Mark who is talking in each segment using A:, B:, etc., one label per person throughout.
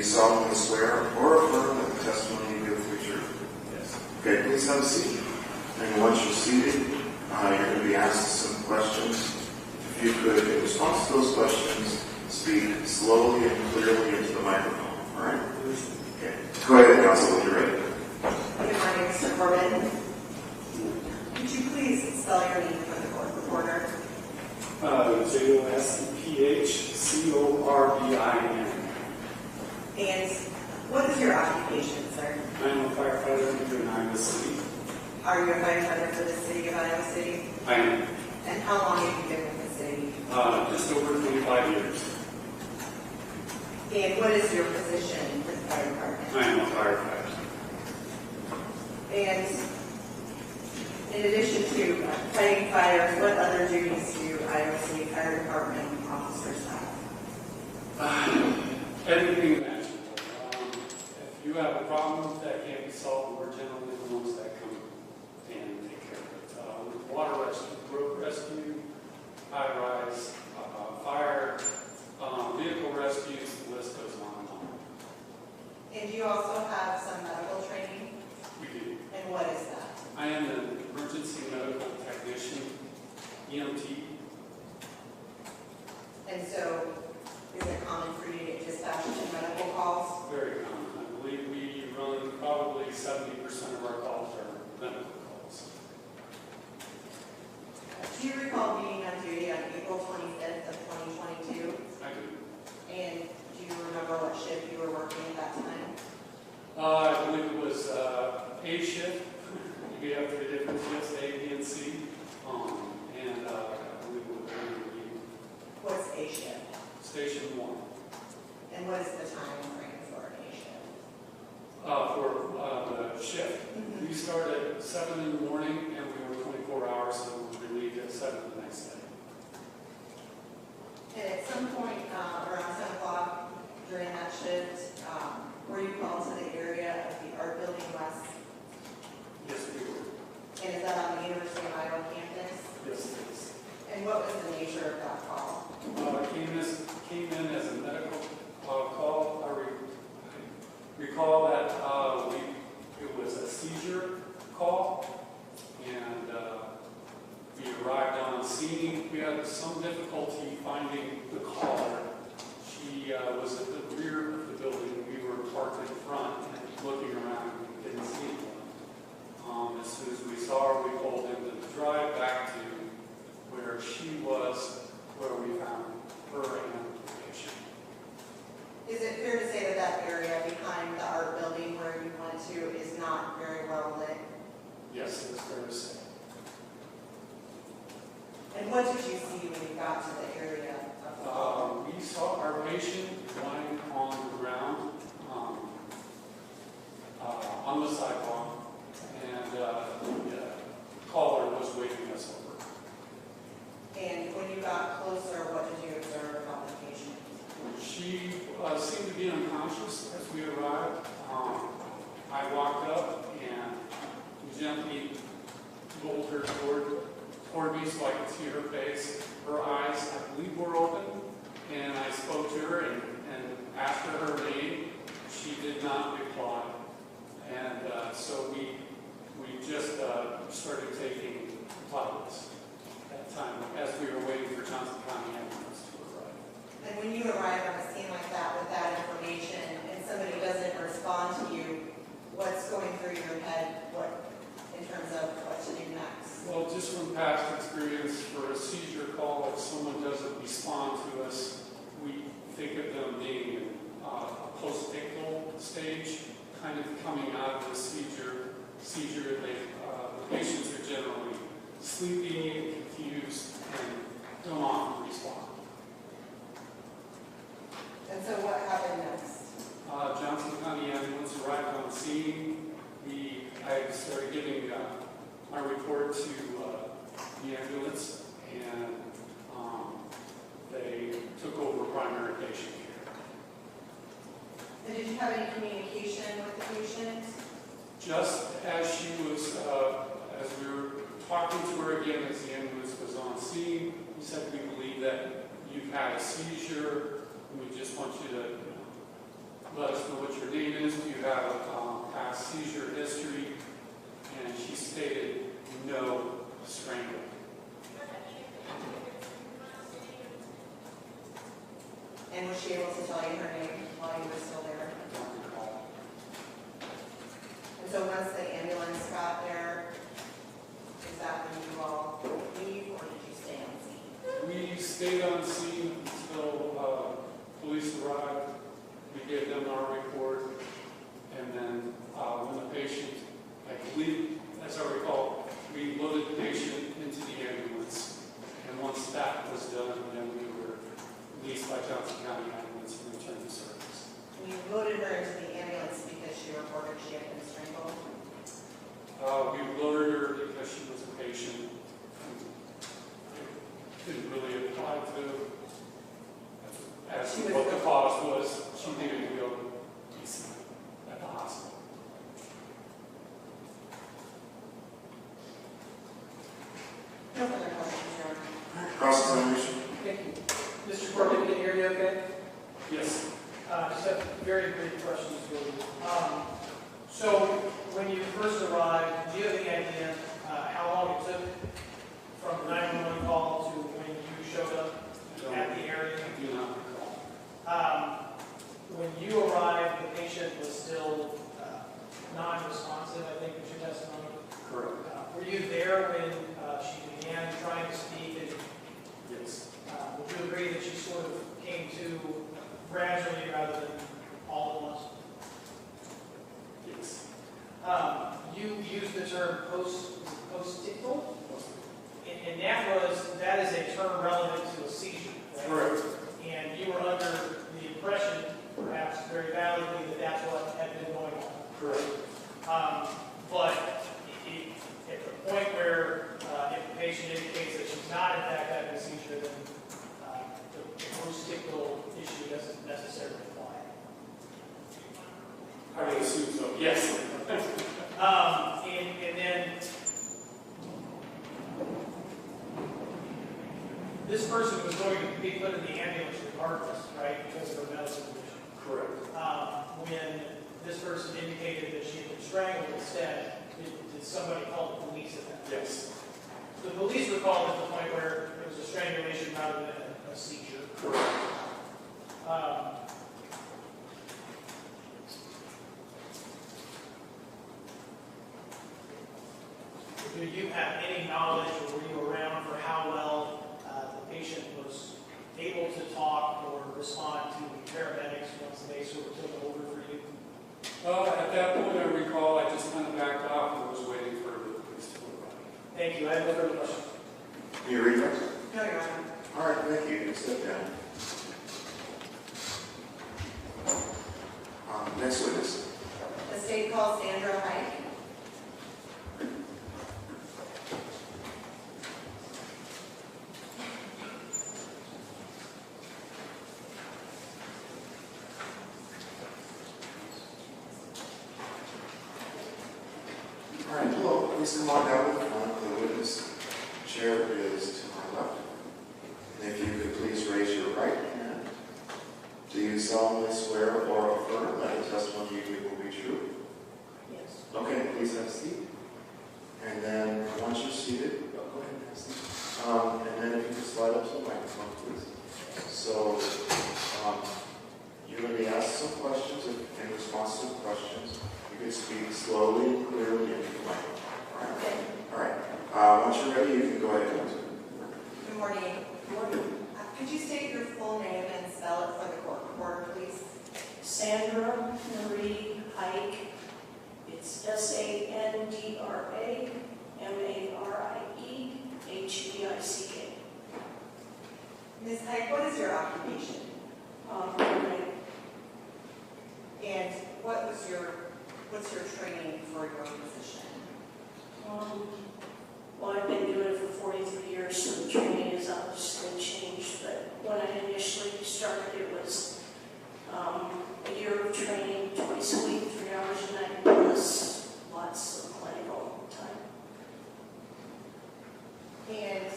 A: you solemnly swear or affirm that the testimony you give will be true?
B: Yes.
A: Okay, please have a seat. And once you're seated, you're going to be asked some questions. If you could, in response to those questions, speak slowly and clearly into the microphone. All right? Okay. Go ahead, counsel, when you're ready.
C: Good morning, Mr. Corbin. Could you please spell your name for the court reporter?
B: Jospphcorbin.
C: And what is your occupation, sir?
B: I'm a firefighter here in Iowa City.
C: Are you a firefighter for the city of Iowa City?
B: I am.
C: And how long have you been with the city?
B: Just over 25 years.
C: And what is your position with the fire department?
B: I am a firefighter.
C: And in addition to fighting fires, what other duties do Iowa City Fire Department officers have?
B: Everything imaginable. If you have a problem that can't be solved, we're generally the ones that come and take care of it. With water rescue, road rescue, high-rise, fire, vehicle rescues, the list goes on and on.
C: And do you also have some medical training?
B: We do.
C: And what is that?
B: I am an emergency medical technician, EMT.
C: And so, is it common for you to get dispatched to medical calls?
B: Very common. I believe we run probably 70% of our calls are medical calls.
C: Do you recall being on duty on April 25th of 2022?
B: I do.
C: And do you remember what shift you were working at that time?
B: I believe it was A shift. We have three different shifts, A, B, and C. And I believe it was
C: What's A shift?
B: Station 1.
C: And what is the time frame for an A shift?
B: For the shift,
C: Mm-hmm.
B: we started at 7 in the morning and we were 24 hours, so we were relieved at 7 the next day.
C: And at some point around 10 o'clock during that shift, were you called to the area of the Art Building West?
B: Yes, we were.
C: And is that on the University of Iowa campus?
B: Yes, it is.
C: And what was the nature of that call?
B: Came in as a medical call. I recall that it was a seizure call, and we arrived on scene. We had some difficulty finding the caller. She was at the rear of the building. We were parked in front and looking around. We didn't see anyone. As soon as we saw her, we pulled into the drive back to where she was, where we found her and the patient.
C: Is it fair to say that that area behind the art building where you went to is not very well lit?
B: Yes, it is fair to say.
C: And what did you see when you got to the area of the call?
B: We saw our patient lying on the ground on the sidewalk, and the caller was waving us over.
C: And when you got closer, what did you observe about the patient?
B: She seemed to be unconscious as we arrived. I walked up and gently rolled her toward me so I could see her face. Her eyes, I believe, were open, and I spoke to her and asked her her name. She did not reply, and so we just started taking vitals at that time as we were waiting for Johnson County ambulance to arrive.
C: And when you arrive on a scene like that with that information and somebody doesn't respond to you, what's going through your head in terms of what to do next?
B: Well, just from past experience, for a seizure call, if someone doesn't respond to us, we think of them being in a post-ictal stage, kind of coming out of the seizure. The patients are generally sleepy, confused, and don't often respond.
C: And so what happened next?
B: Johnson County ambulance arrived on scene. I started giving my report to the ambulance, and they took over primary patient care.
C: And did you have any communication with the patient?
B: Just as she was, as we were talking to her again as the ambulance was on scene, we said we believe that you've had a seizure, and we just want you to let us know what your name is, do you have past seizure history? And she stated no, strangled.
C: And was she able to tell you her name while you were still there?
B: I don't recall.
C: And so once the ambulance got there, is that when you all leave, or did you stay on scene?
B: We stayed on scene until police arrived. We gave them our report, and then when the patient, I believe, as I recall, we loaded the patient into the ambulance, and once that was done, then we were released by Johnson County Ambulance and returned to service.
C: And you loaded her into the ambulance because she reported she had been strangled?
B: We loaded her because she was a patient. Didn't really apply to as what the cause was. She needed to go be seen at the hospital.
C: No further questions, Your Honor.
A: Cross-examination.
D: Thank you. Mr. Corbett, can you hear me okay?
B: Yes.
D: Just have very brief questions for you. So, when you first arrived, do you have any idea how long it took from the 911 call to when you showed up at the area?
B: I do not recall.
D: When you arrived, the patient was still non-responsive, I think was your testimony.
B: Correct.
D: Were you there when she began trying to speak? And
B: Yes.
D: would you agree that she sort of came to gradually rather than all at once?
B: Yes.
D: You used the term post-tictal, and that is a term relevant to a seizure, right?
B: Correct.
D: And you were under the impression, perhaps very validly, that that's what had been going on.
B: Correct.
D: But at the point where if the patient indicates that she's not in fact having a seizure, then the post-tictal issue doesn't necessarily apply.
B: I would assume so. Yes.
D: And then this person was going to be put in the ambulance regardless, right, because of her medical condition.
B: Correct.
D: When this person indicated that she had been strangled instead, did somebody call the police at that?
B: Yes.
D: The police were called at the point where it was a strangulation rather than a seizure.
B: Correct.
D: Do you have any knowledge, or were you around for how well the patient was able to talk or respond to paramedics once they sort of took over for you?
B: At that point, I recall I just kind of backed off and was waiting for the police to arrive.
D: Thank you. I have no further questions.
A: Can you read that?
C: No, Your Honor.
A: All right, thank you. You can sit down. Next witness.
C: The state calls Sandra Hike.
A: All right, hello. Please come on down to the front. The witness chair is to my left. And if you could please raise your right hand. Do you solemnly swear or affirm that the testimony you give will be true?
D: Yes.
A: Okay, please have a seat. And then once you're seated, go ahead and have a seat. And then if you could slide up to the microphone, please. So you're going to be asked some questions, and in response to the questions, you can speak slowly and clearly into the microphone. All right. Once you're ready, you can go ahead.
C: Good morning. Good morning. Could you state your full name and spell it for the court reporter, please?
E: Sandra Marie Hike. It's SandramArieHeike.
C: Ms. Hike, what is your occupation? And what's your training for your position?
E: Well, I've been doing it for 43 years, so the training has obviously changed. But when I initially started, it was a year of training, twice a week, 3 hours a night, plus lots of clinical time.
C: And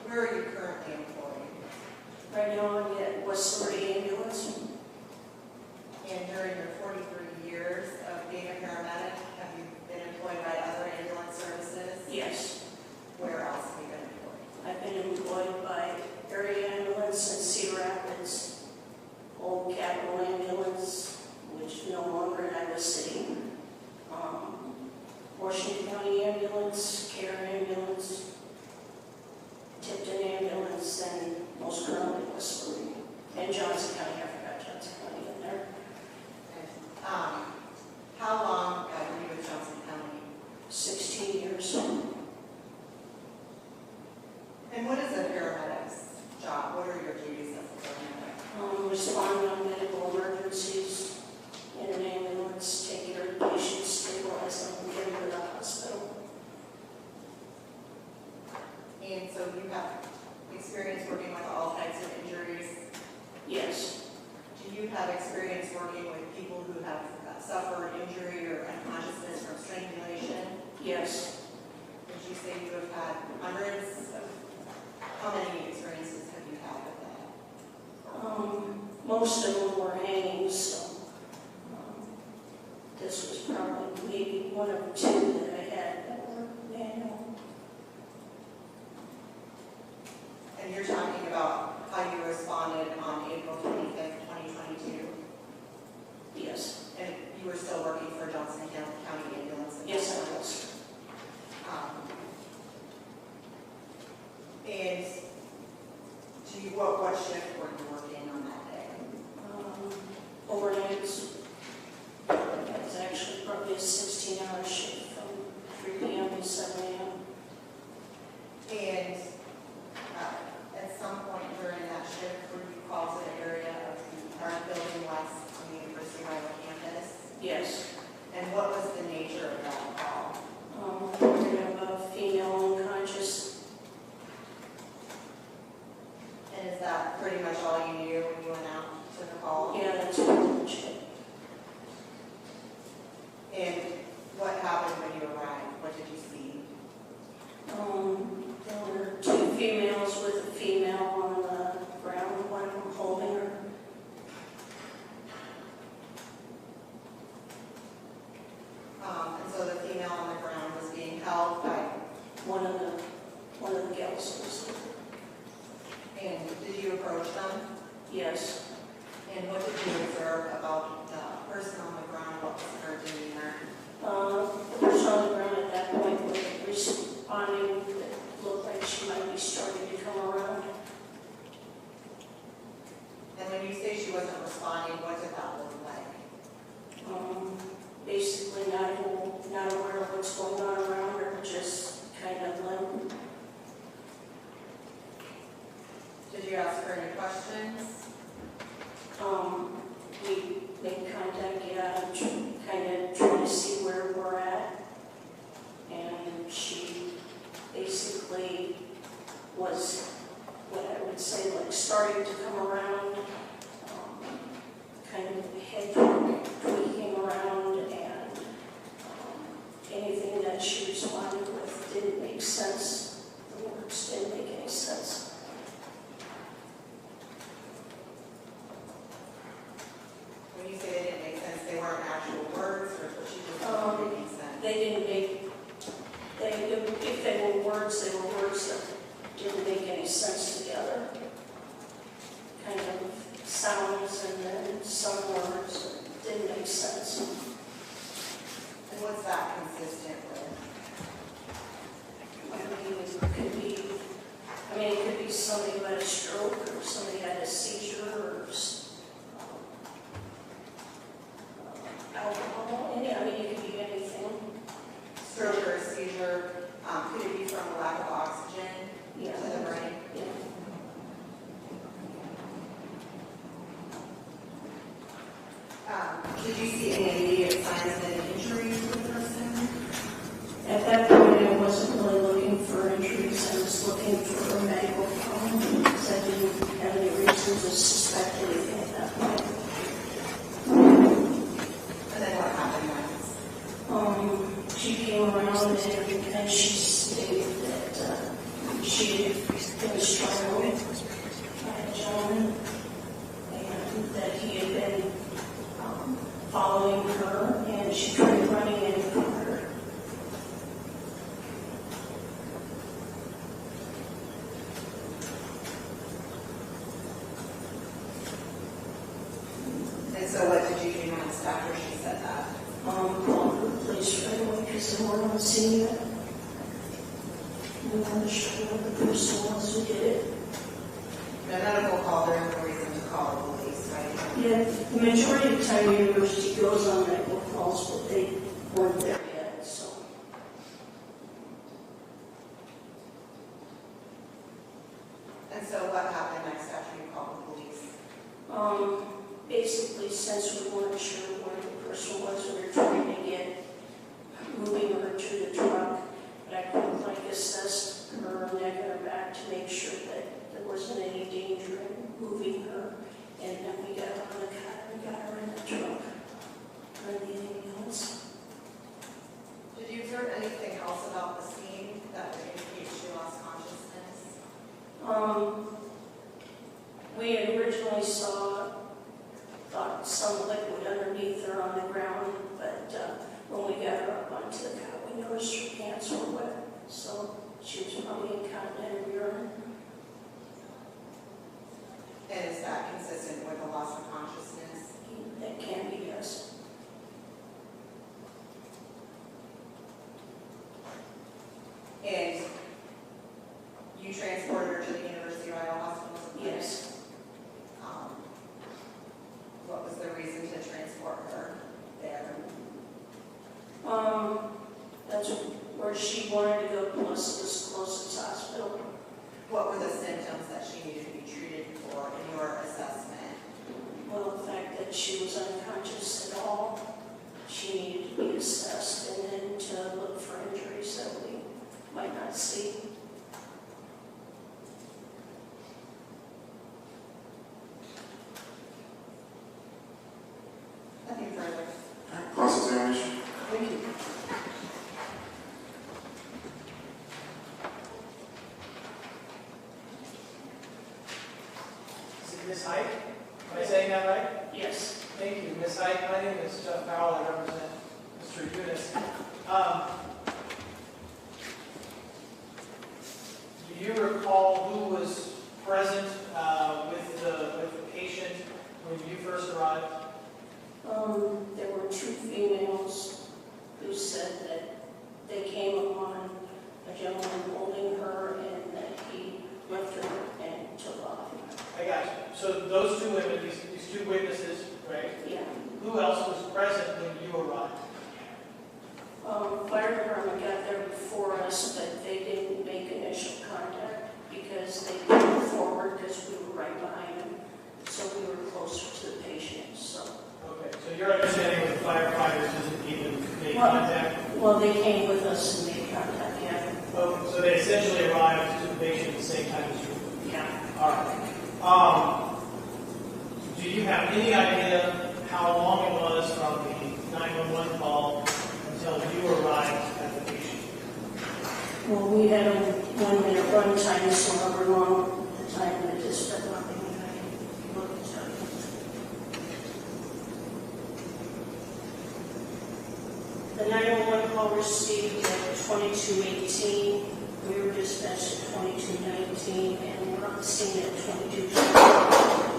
C: where are you currently employed?
E: Right now, I'm at West Liberty Ambulance.
C: And during your
E: responding on medical emergencies in an ambulance, taking care of patients, stabilizing them, getting them to the hospital.
C: And so you have experience working with all types of injuries.
E: Yes,
C: Do you have experience working with people who have suffered injury or unconsciousness from strangulation?
E: yes.
C: Would you say you have had hundreds of, how many experiences have you had with that?
E: Most of them were hangings, so this was probably maybe one or two that I had that were manual.
C: And you're talking about how you responded on April 25th, 2022?
E: Yes,
C: And you were still working for Johnson County Ambulance?
E: yes, I was.
C: And what shift were you working on that day?
E: Overnights. It was actually probably a 16-hour shift from 3 p.m. to 7 a.m.
C: And at some point during that shift, were you called to the area of the current building west on the University of Iowa campus?
E: Yes.
C: And what was the nature of that call?
E: We have a female unconscious.
C: And is that pretty much all you knew when you went out to the call?
E: Yeah, that's pretty much it.
C: And what happened when you arrived? What did you see?
E: There were two females with a female on the ground, one of them holding her.
C: And so the female on the ground was being held by,
E: One of the gals was there.
C: and did you approach them?
E: Yes.
C: And what did you observe about the person on the ground? What was her demeanor?
E: The person on the ground at that point was responding that looked like she might be starting to come around.
C: And when you say she wasn't responding, what did that look like?
E: Basically not aware of what's going on around her, just kind of limp.
C: Did you ask her any questions?
E: We made contact, yeah, and kind of trying to see where we're at. And she basically was, what I would say, like starting to come around, kind of head tweaking around, and anything that she responded with didn't make sense. The words didn't make any sense.
C: When you say they didn't make sense, they weren't actual words, or she just wasn't making sense?
E: They didn't make, if they were words, they were words that didn't make any sense together. Kind of sounds and then some words that didn't make sense.
C: And what's that consistent with?
E: It could be somebody who had a stroke, or somebody had a seizure, or alcohol. It could be anything.
C: Stroke or seizure, could it be from a lack of oxygen
E: Yeah.
C: to the brain?
E: Yeah.
C: Did you see any immediate signs of an injury to the person?
E: At that point, I wasn't really looking for injuries. I was looking for a medical problem because I didn't have any reason to suspect anything at that point.
C: And then what happened next?
E: She came around and she stated that she had been strangled by a gentleman and that he had been following her, and she tried running in front of her.
C: And so what did you do next after she said that?
E: Called the police right away because they weren't on scene yet. We weren't sure what the person was who did it.
C: The medical call, there is no reason to call the police, right?
E: Yeah, the majority of the time the university goes on medical calls, but they weren't there yet, so.
C: And so what happened next after you called the police?
E: Basically, since we weren't sure where the person was, we were trying to get moving her to the truck, but I couldn't like assess her neck and her back to make sure that there wasn't any danger in moving her. And then we got her on the car and got her in the truck. Anything else?
C: Did you observe anything else about the scene that would indicate she lost consciousness?
E: We had originally thought some liquid underneath her on the ground, but when we got her up onto the cot, we noticed her pants were wet, so she was probably incontinent or urine.
C: And is that consistent with a loss of consciousness?
E: That can be, yes.
C: And you transported her to the University of Iowa Hospital?
E: Yes.
C: What was the reason to transport her there?
E: That's where she wanted to go, plus it was closest hospital.
C: What were the symptoms that she needed to be treated for in your assessment?
E: Well, the fact that she was unconscious at all, she needed to be assessed and then to look for injuries that we might not see.
C: Nothing further.
A: Cross-examination.
C: Thank you.
D: Is it Ms. Height? Am I saying that right?
E: Yes.
D: Thank you, Ms. Height. My name is Jeff Powell. I represent Mr. Eunice. Do you recall who was present with the patient when you first arrived?
E: There were two females who said that they came upon a gentleman holding her and that he left her and took off.
D: I got you. So those two women, these two witnesses, right?
E: Yeah.
D: Who else was present when you arrived?
E: Fire department got there before us, but they didn't make initial contact because they came forward because we were right behind them. So we were closer to the patient, so.
D: Okay, so your understanding with the firefighters isn't even make contact?
E: Well, they came with us and made contact, yeah.
D: Okay, so they essentially arrived to the patient at the same time as you?
E: Yeah.
D: All right. Do you have any idea how long it was from the 911 call until you arrived at the patient?
E: Well, we had a 1 minute run time, so however long the time that it is, but nothing I can look at. The 911 call received at 22:18. We were dispatched at 22:19, and we're on the scene at 22:20.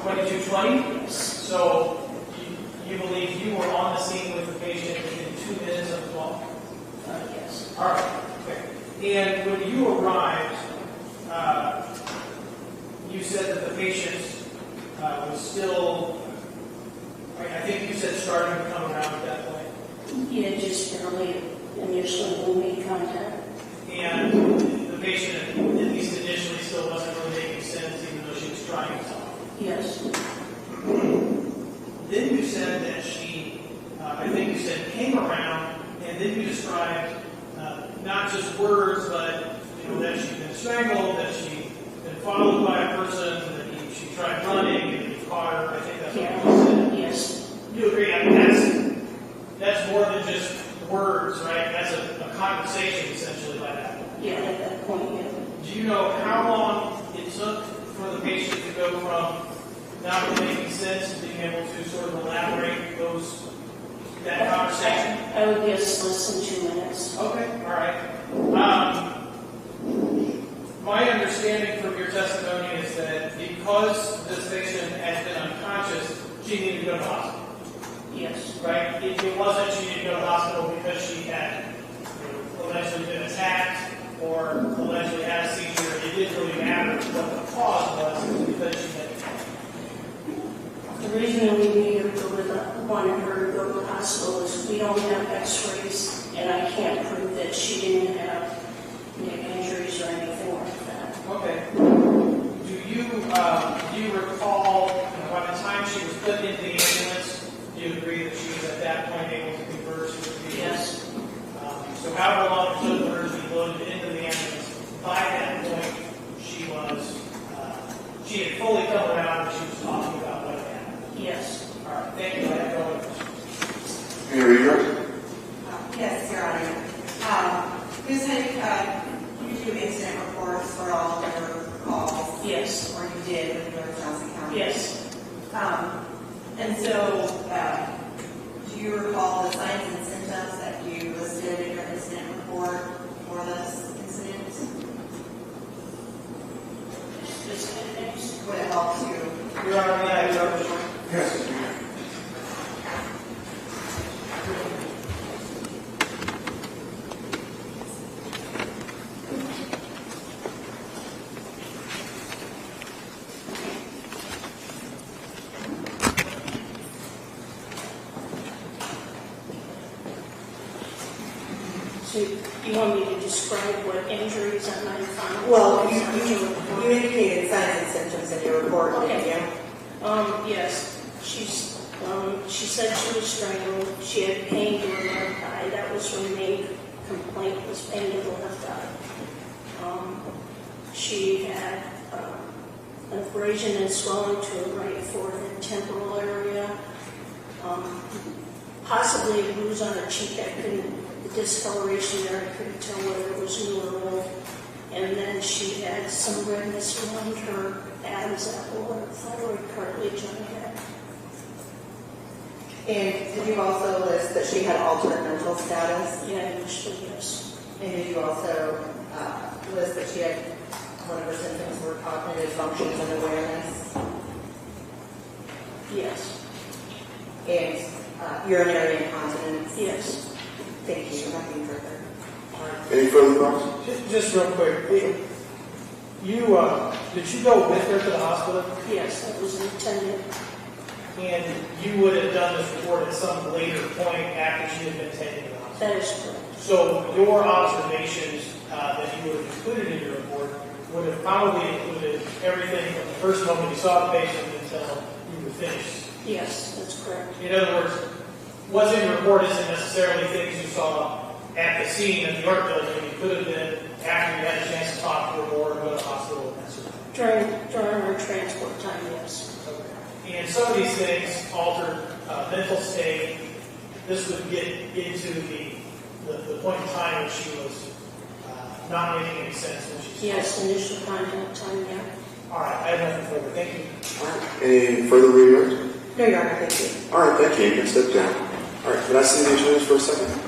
D: 22:20?
E: Yes.
D: So you believe you were on the scene with the patient within 2 minutes of the call?
E: Yes.
D: All right. Okay. And when you arrived, you said that the patient was still, I think you said starting to come around at that point.
E: Yeah, just barely initially when we made contact.
D: And the patient, at least initially, still wasn't really making sense, even though she was trying to talk.
E: Yes.
D: Then you said that she, I think you said, came around, and then you described not just words, but that she'd been strangled, that she'd been followed by a person, that she tried running, and he caught her. I think that's what you said.
E: Yes.
D: You agree? I mean, that's more than just words, right? That's a conversation, essentially, by that point.
E: Yeah, at that point, yeah.
D: Do you know how long it took for the patient to go from not really making sense to being able to sort of elaborate that conversation?
E: I would guess less than 2 minutes.
D: Okay, all right. My understanding from your testimony is that because this patient has been unconscious, she needed to go to the hospital.
E: Yes.
D: Right? It wasn't she needed to go to the hospital because she had allegedly been attacked or allegedly had a seizure. It didn't really matter what the cause was because she had.
E: The reason we need her to go to wanted her to go to the hospital is we don't have x-rays, and I can't prove that she didn't have neck injuries or anything like that.
D: Okay. Do you recall by the time she put into the ambulance, do you agree that she was at that point able to converse with the
E: Yes.
D: So however long it took for her to be loaded into the ambulance, by that point, she had fully come around and she was talking about what had happened.
E: Yes.
D: All right, thank you. I have no other questions.
A: Any readers?
C: Yes, Your Honor. Ms. Hennig, you do incident reports for all of your calls?
E: Yes.
C: Or you did when you were in Johnson County?
E: Yes.
C: And so, do you recall the signs and symptoms that you listed in your incident report for this incident? Would it help to?
D: Your Honor, may I have your other
A: Yes.
E: So you want me to describe what injuries I might find?
C: Well, you indicated signs and symptoms in your report, didn't you?
E: Yes. She said she was strangled. She had pain to her left eye. That was her main complaint, was pain to the left eye. She had an abrasion and swelling to her right forehead temporal area. Possibly a bruise on her cheek. The discoloration there, I couldn't tell whether it was new or old. And then she had some redness around her Adam's apple or thyroid cartilage on her head.
C: And did you also list that she had altered mental status?
E: Yeah, initially, yes.
C: And did you also list that she had, one of her symptoms were cognitive functions and awareness?
E: Yes.
C: And urinary incontinence?
E: Yes.
C: Thank you. Nothing further.
A: Any further thoughts?
D: Just real quick, did you go with her to the hospital?
E: Yes, that was intended.
D: And you would have done this report at some later point after she had been taken to the hospital?
E: That is correct.
D: So your observations that you would have included in your report would have probably included everything from the first moment you saw the patient until you were finished.
E: Yes, that's correct.
D: In other words, what's in your report isn't necessarily things you saw at the scene of the art building. It could have been after you had a chance to talk to her or go to the hospital and that sort of thing.
E: During our transport time, yes.
D: And some of these things altered mental state. This would get into the point in time when she was not making any sense when she was
E: Yes, initial contact time, yeah.
D: All right, I have nothing further. Thank you.
A: All right. Any further readers?
C: No, Your Honor, thank you.
A: All right, thank you. You can step down. All right, can I see the attorneys for a second?